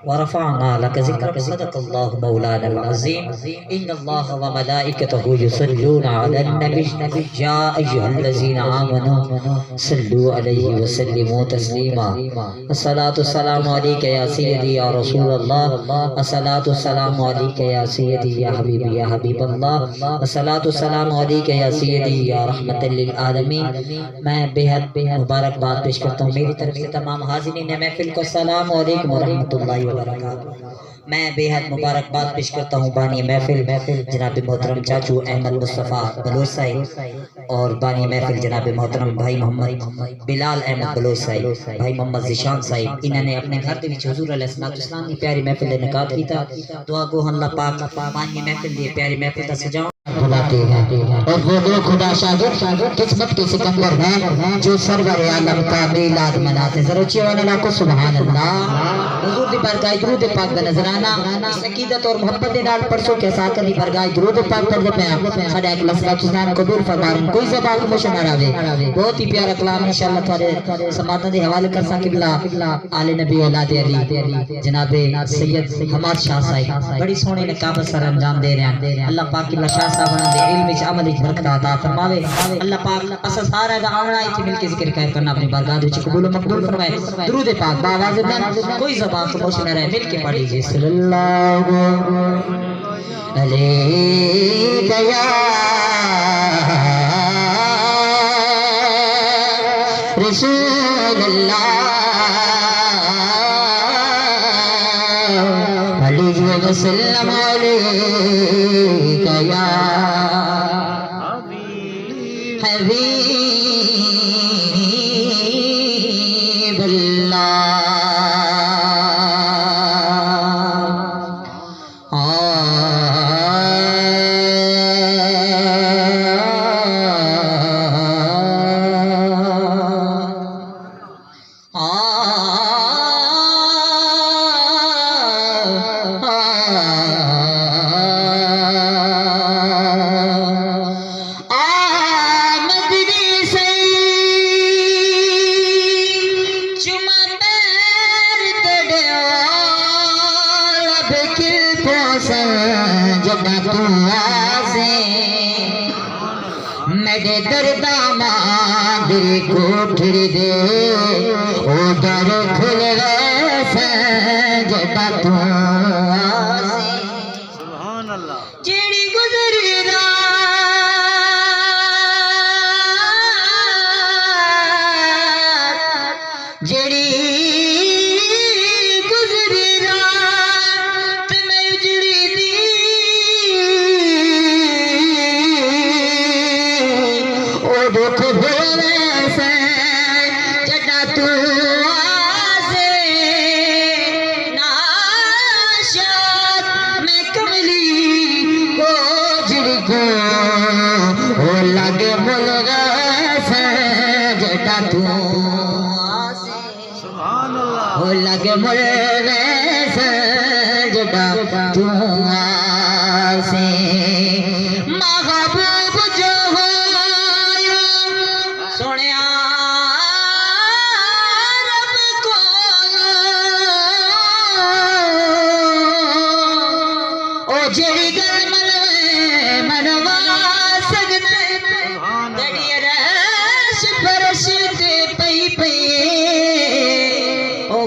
ورفعنا لك ذكرك صدق الله مولانا العظيم إن الله وملائكته يصلون على النبي يا أيها الذين آمنوا صلوا عليه وسلموا تسليما الصلاة والسلام عليك يا سيدي يا رسول الله الصلاة والسلام عليك يا سيدي يا حبيبي يا حبيب الله الصلاة والسلام عليك يا سيدي يا رحمة للعالمين میں بہت مبارکباد پیش کرتا ہوں میری طرف سے تمام حاضرین محفل کو السلام علیکم ورحمۃ اللہ وبرکاتہ میں بہت مبارکباد پیش کرتا ہوں بانی محفل جناب محترم چاچو احمد مصطفیٰ بلوچ صاحب اور بانی محفل جناب محترم بھائی محمد بلال احمد بلوچ صاحب بھائی محمد ذیشان صاحب انہوں نے اپنے گھر دے وچ حضور علیہ السلام کی پیاری محفل دے انعقاد کیتا دعا گو اللہ پاک بانی محفل دی پیاری محفل دا سجاؤ بلاتے ہیں اور وہ دو خدا شاگرد قسمت کے سکندر ہیں جو سرور عالم کا میلاد مناتے ہیں ذرا چیوان اللہ کو سبحان اللہ حضور دی برگاہ درود پاک دا نظرانہ اس عقیدت اور محبت دے نال پرسوں کے ساتھ دی برگاہ درود پاک پڑھ دے پیا ساڈا ایک لفظ حسین قبول فرمائیں کوئی زبان خاموش نہ رہے بہت ہی پیارا کلام انشاءاللہ تھوڑے سماعت دے حوالے کر ساں قبلہ آل نبی اولاد علی جناب سید حماد شاہ صاحب بڑی سونے نقابت سر انجام دے رہے ہیں اللہ پاک کی شاہ صاحب دے علم وچ عمل وچ برکت عطا فرماوے اللہ پاک اساں سارا دا آونا ایتھے مل کے ذکر خیر کرنا اپنی بارگاہ وچ قبول و مقبول فرمائے درود پاک باواز بلند کوئی زبان خاموش نہ رہے مل کے پڑھ لیجئے صلی اللہ علیہ یا رسول اللہ علیہ وسلم علیہ یا حبیب اللہ میرے دردامان دل کوٹھر دے او در کھل ویسے جتا تو آسی سبحان اللہ جیڑی گزری رات جیڑی لگے مل گئے جٹا تو سبحان اللہ ہو لگے مل گئے جٹا تو آسے محبوب جو ہو سنیا رب کو او جڑی گل منوا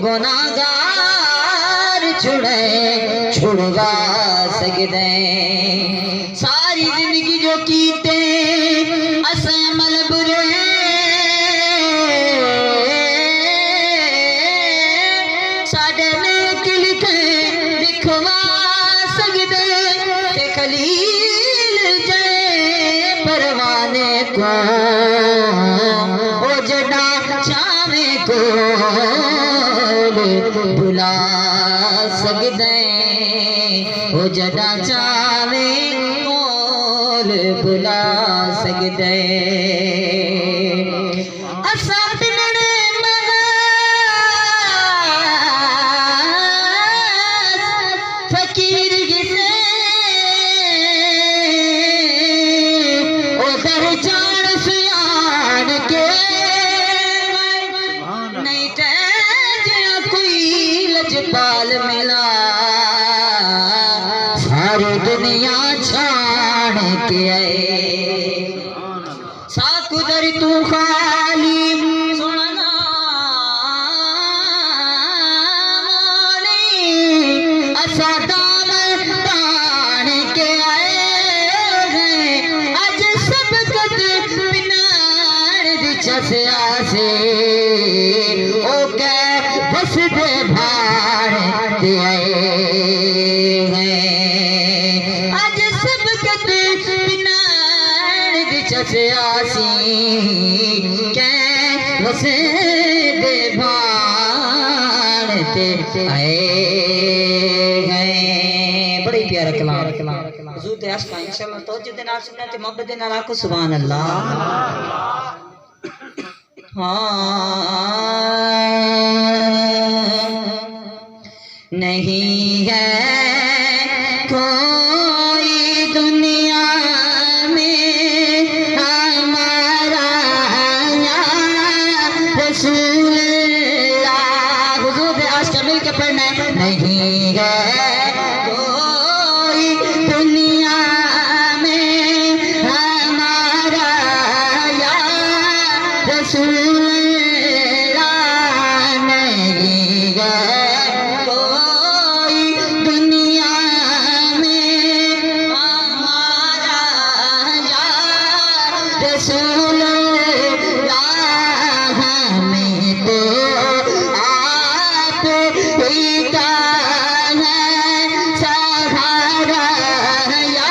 گناہگار چھڑوا سکتے ساری زندگی جو کیتے اسیں عمل برے ساڈے نیک لکھے لکھوا سکتے تے خلیل جائے پروانے کو او جڑا چاہے کو بلا سکتے وہ جڑا چاہے کول بلا سکتے فقیر گسے ادھر جان سیان کے نہیں تے کوئی لجپا وصال ملا ساری دنیا چھاڑ کے آئے ساکھ در تو خالی سننا مانی اسا دامن تان کے آئے ہیں اج سب قد پنار وچ سیاسے او کہ بس دے بھاڑ تے آئے ہیں اج سب قد پنار وچ سیاسی کہ بس دے بھاڑ تے آئے ہیں بڑی پیارا کلام حضور دے عشق انشاءاللہ توجہ دے نال سننا تے محبت دے نال آکھو سبحان اللہ نہیں ہے کوئی دنیا میں ہمارا یا رسول اللہ حضور دے عاشق مل کے پڑھنا ہے نہیں ہے کوئی دنیا میں ہمارا یا رسول رسول اللہ ہمیں تو آپ ہی کا ہے سہارا یا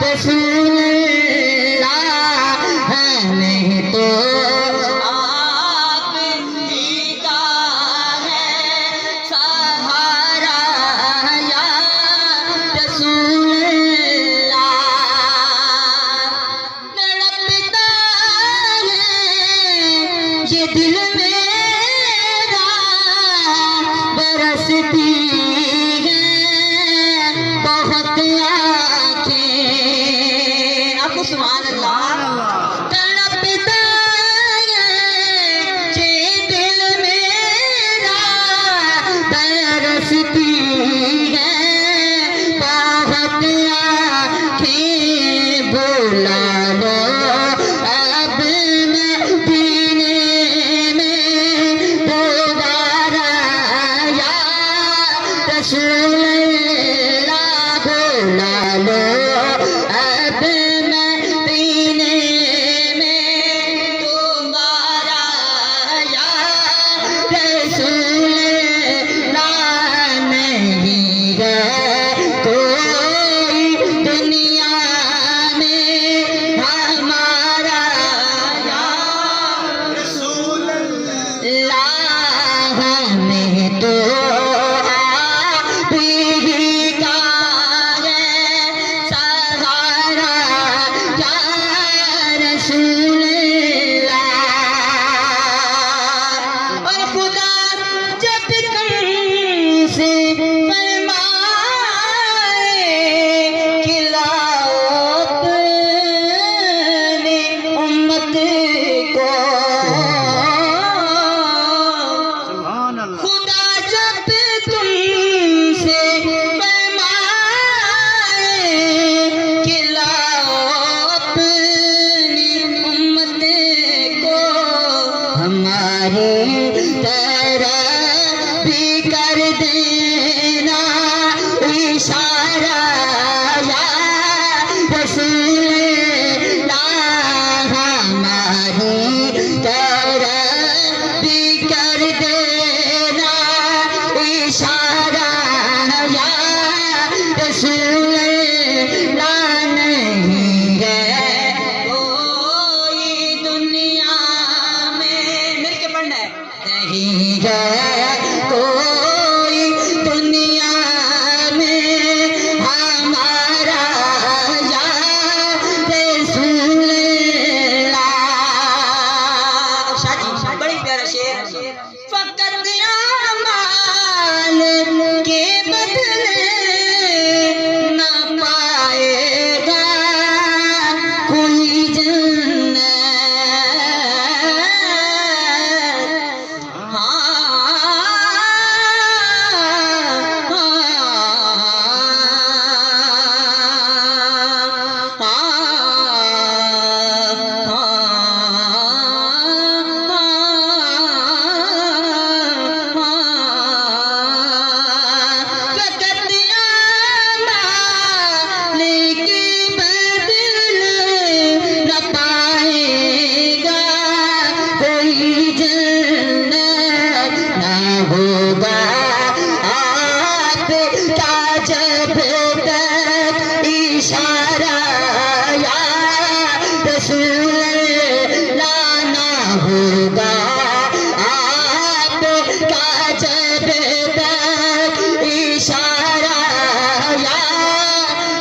رسول اللہ ہمیں تو آپ ہی کا ہے سہارا یا رسول یہ دل میرا برستی ہے بہت آنکھیں آپ کو سبحان اللہ تڑپتا ہے یہ دل میرا برستی ہے بہت آنکھیں بلا لو رسول اللہ بلا لو اب میں پینے میں دوبارہ یا رسول اللہ نہیں ہے کوئی دنیا میں ہمارا یا رسول اللہ ہمیں تو ہماری طرح بھی کر دینا اشارہ یا رسول اللہ ہماری طرح بھی کر دینا اشارہ یا رسول اللہ نہیں ہے کوئی دنیا نہیں ہے کوئی دنیا میں ہمارا یا رسول اللہ شاہ بڑی پیارا شعر فقط اعمال کے بدلے نہ پائے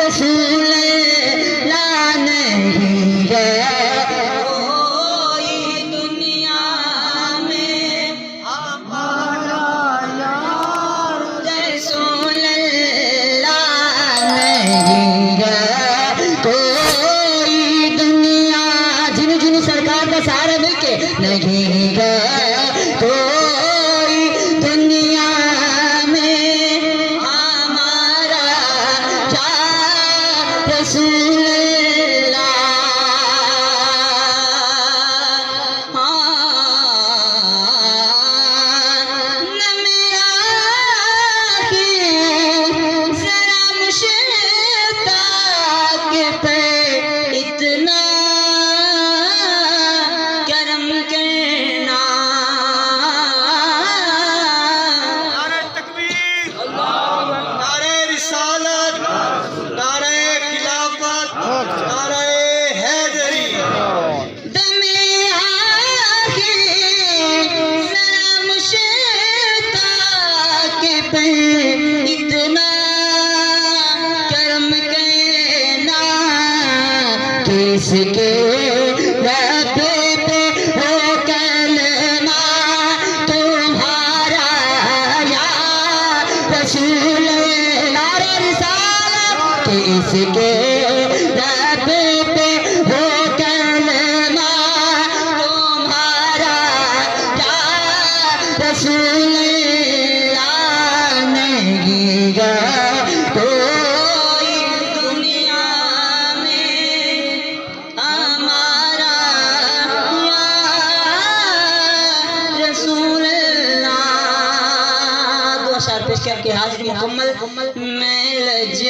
رسول اللہ نہیں ہے کوئی دنیا میں ہمارا یار رسول اللہ نہیں ہے کوئی دنیا جن سرکار کا سہارا مل کے نہیں ہے کوئی دنیا میں ہمارا یا رسول اللہ نمیا کی ذرا مشتاق پہ اتنا کرم کرنا نعرہ تکبیر، نعرہ رسالت، نعرہ خلافت، نعرہ حیدری۔ دم آخر ذرا مشتاق پہ اتنا کرم کرنا کس کے رب پہ ہو کلمہ تمہارا یا رسول نعرہ رسالت کس کے رب پہ ہو کلمہ تمہارا یا رسول اللہ نہیں ہے کوئی دنیا میں ہمارا یا رسول اللہ دو اشعار پیش کر کے حاضری مکمل میں لج